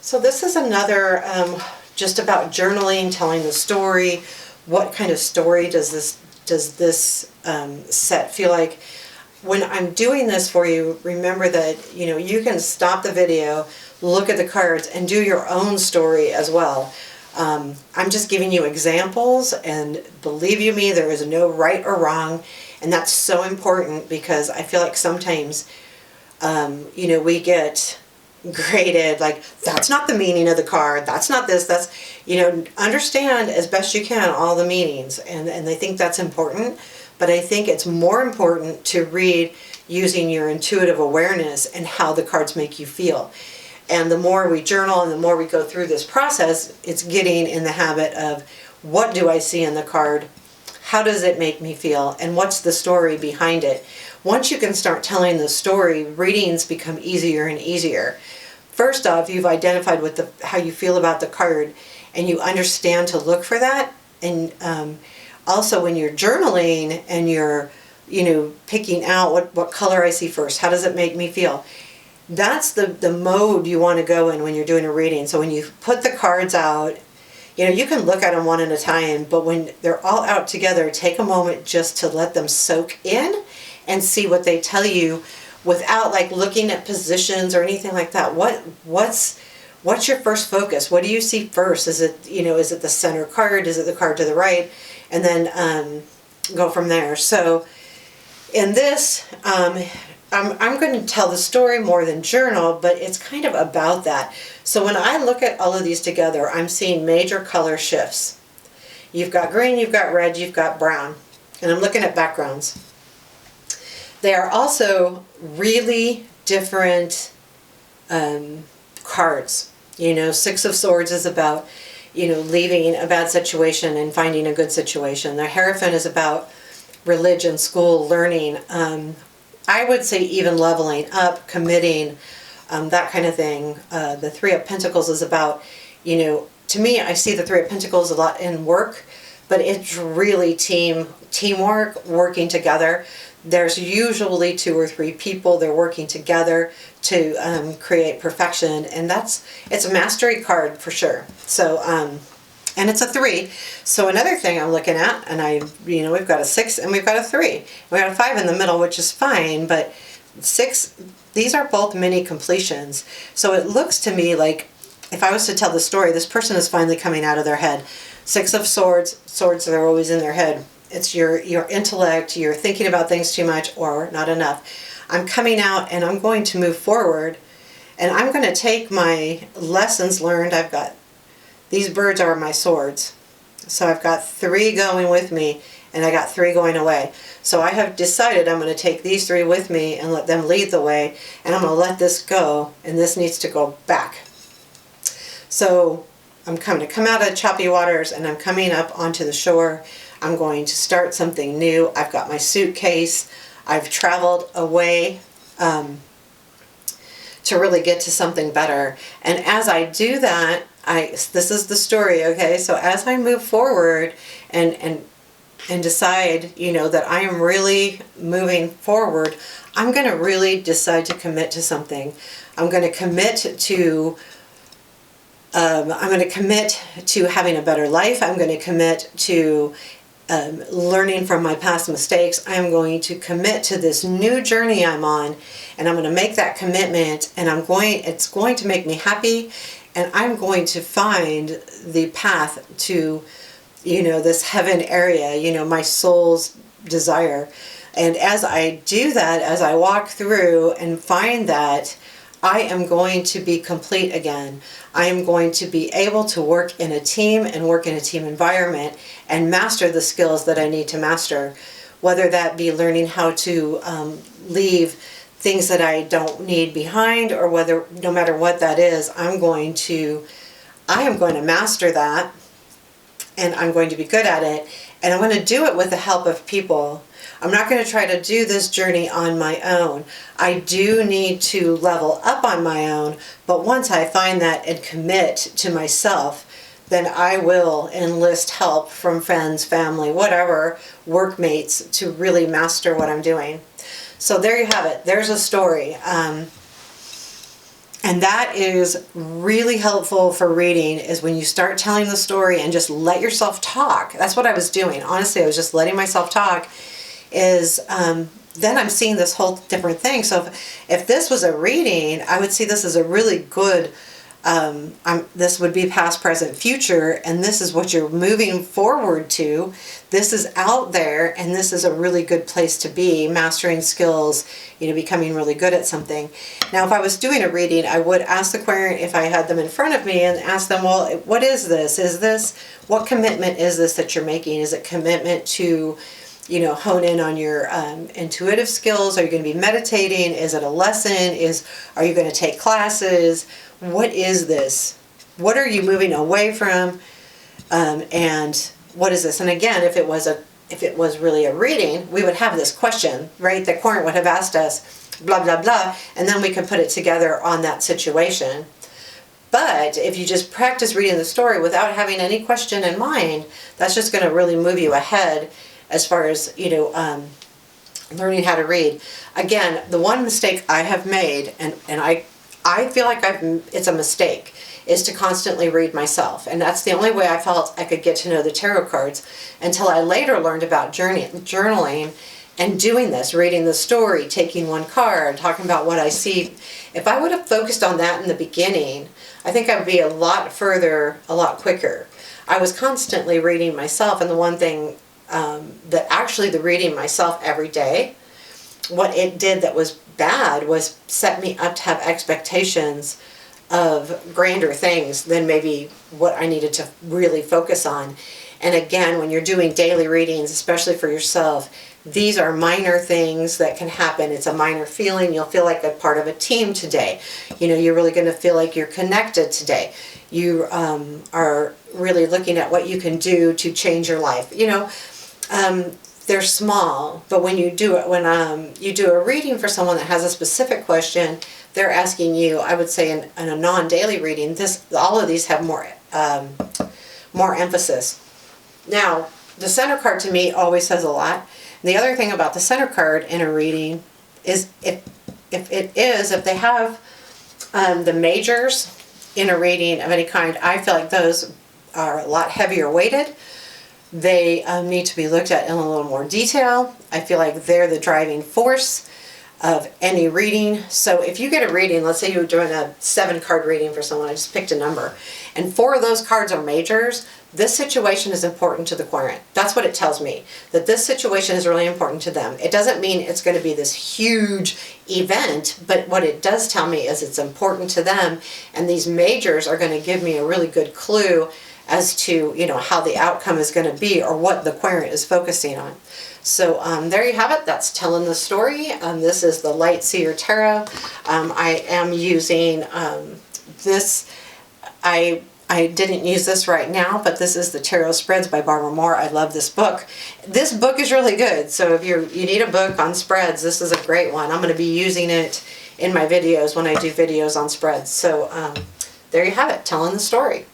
So this is another just about journaling, telling the story. What kind of story does this set feel like? When I'm doing this for you, remember that you can stop the video, look at the cards, and do your own story as well. I'm just giving you examples, and believe you me, there is no right or wrong, and that's so important because I feel like sometimes we get graded like that's not the meaning of the card, that's not this, that's understand as best you can all the meanings, and I think that's important. But I think it's more important to read using your intuitive awareness and how the cards make you feel. And the more we journal and the more we go through this process, it's getting in the habit of, what do I see in the card? How does it make me feel? And what's the story behind it? Once you can start telling the story, readings become easier and easier. First off, you've identified with how you feel about the card, and you understand to look for that. And also when you're journaling and you're picking out what color I see first, how does it make me feel? That's the mode you want to go in when you're doing a reading. So when you put the cards out, you can look at them one at a time, but when they're all out together, take a moment just to let them soak in and see what they tell you without like looking at positions or anything like that. What's your first focus? What do you see first? Is it the center card? Is it the card to the right? And then go from there. So in this, I'm going to tell the story more than journal, but it's kind of about that. So when I look at all of these together, I'm seeing major color shifts. You've got green, you've got red, you've got brown. And I'm looking at backgrounds. They are also really different cards. Six of Swords is about, leaving a bad situation and finding a good situation. The Hierophant is about religion, school, learning. I would say even leveling up, committing, that kind of thing. The Three of Pentacles is about, to me, I see the Three of Pentacles a lot in work, but it's really teamwork, working together. There's usually 2 or 3 people, they're working together to create perfection, and it's a mastery card for sure. So, and it's a 3. So another thing I'm looking at, and we've got a 6 and we've got a 3. We got a 5 in the middle, which is fine, but 6, these are both mini completions. So it looks to me like if I was to tell the story, this person is finally coming out of their head. 6 of Swords, they're always in their head. It's your intellect, you're thinking about things too much or not enough. I'm coming out and I'm going to move forward, and I'm going to take my lessons learned. I've got, these birds are my swords. So I've got 3 going with me and I got 3 going away. So I have decided I'm going to take these 3 with me and let them lead the way, and I'm going to let this go, and this needs to go back. So I'm going to come out of choppy waters and I'm coming up onto the shore. I'm going to start something new. I've got my suitcase. I've traveled away to really get to something better. And as I do that, this is the story, okay? So as I move forward and decide, that I am really moving forward, I'm going to really decide to commit to something. I'm going to commit to having a better life. I'm going to commit to learning from my past mistakes. I'm going to commit to this new journey I'm on, and I'm going to make that commitment, and it's going to make me happy, and I'm going to find the path to, this heaven area, my soul's desire. And as I do that, as I walk through and find that, I am going to be complete again. I am going to be able to work in a team and work in a team environment and master the skills that I need to master, whether that be learning how to leave things that I don't need behind, or whether, no matter what that is, I am going to master that, and I'm going to be good at it, and I'm going to do it with the help of people. I'm not going to try to do this journey on my own. I do need to level up on my own, but once I find that and commit to myself, then I will enlist help from friends, family, whatever, workmates, to really master what I'm doing. So there you have it. There's a story. And that is really helpful for reading, is when you start telling the story and just let yourself talk. That's what I was doing. Honestly, I was just letting myself talk. Then I'm seeing this whole different thing. So if this was a reading, I would see this as a really good, this would be past, present, future, and this is what you're moving forward to. This is out there, and this is a really good place to be, mastering skills, becoming really good at something. Now, if I was doing a reading, I would ask the querent, if I had them in front of me, and ask them, well, what is this? What commitment is this that you're making? Is it commitment to hone in on your intuitive skills? Are you going to be meditating? Is it a lesson? Are you going to take classes? What is this? What are you moving away from? And what is this? And again, if it was really a reading, we would have this question, right? The querent would have asked us, blah, blah, blah, and then we could put it together on that situation. But if you just practice reading the story without having any question in mind, that's just going to really move you ahead as far as, learning how to read. Again, the one mistake I have made, and I feel like it's a mistake, is to constantly read myself. And that's the only way I felt I could get to know the tarot cards, until I later learned about journaling and doing this, reading the story, taking one card, talking about what I see. If I would have focused on that in the beginning, I think I would be a lot further, a lot quicker. I was constantly reading myself, and the one thing that actually the reading myself every day, what it did that was bad was set me up to have expectations of grander things than maybe what I needed to really focus on. And again, when you're doing daily readings, especially for yourself, these are minor things that can happen. It's a minor feeling. You'll feel like a part of a team today. You're really going to feel like you're connected today. You are really looking at what you can do to change your life. They're small, but when you do a reading for someone that has a specific question, they're asking you, I would say in a non-daily reading, all of these have more emphasis. Now, the center card to me always says a lot. The other thing about the center card in a reading is if they have the majors in a reading of any kind, I feel like those are a lot heavier weighted. They need to be looked at in a little more detail. I feel like they're the driving force of any reading. So if you get a reading, let's say you're doing a 7-card reading for someone, I just picked a number, and 4 of those cards are majors, this situation is important to the querent. That's what it tells me, that this situation is really important to them. It doesn't mean it's going to be this huge event, but what it does tell me is it's important to them, and these majors are going to give me a really good clue as to how the outcome is going to be, or what the querent is focusing on. So there you have it. That's telling the story. This is the Light Seer Tarot. I am using this. I didn't use this right now, but this is the Tarot Spreads by Barbara Moore. I love this book. This book is really good. So if you need a book on spreads, this is a great one. I'm going to be using it in my videos when I do videos on spreads. So there you have it, telling the story.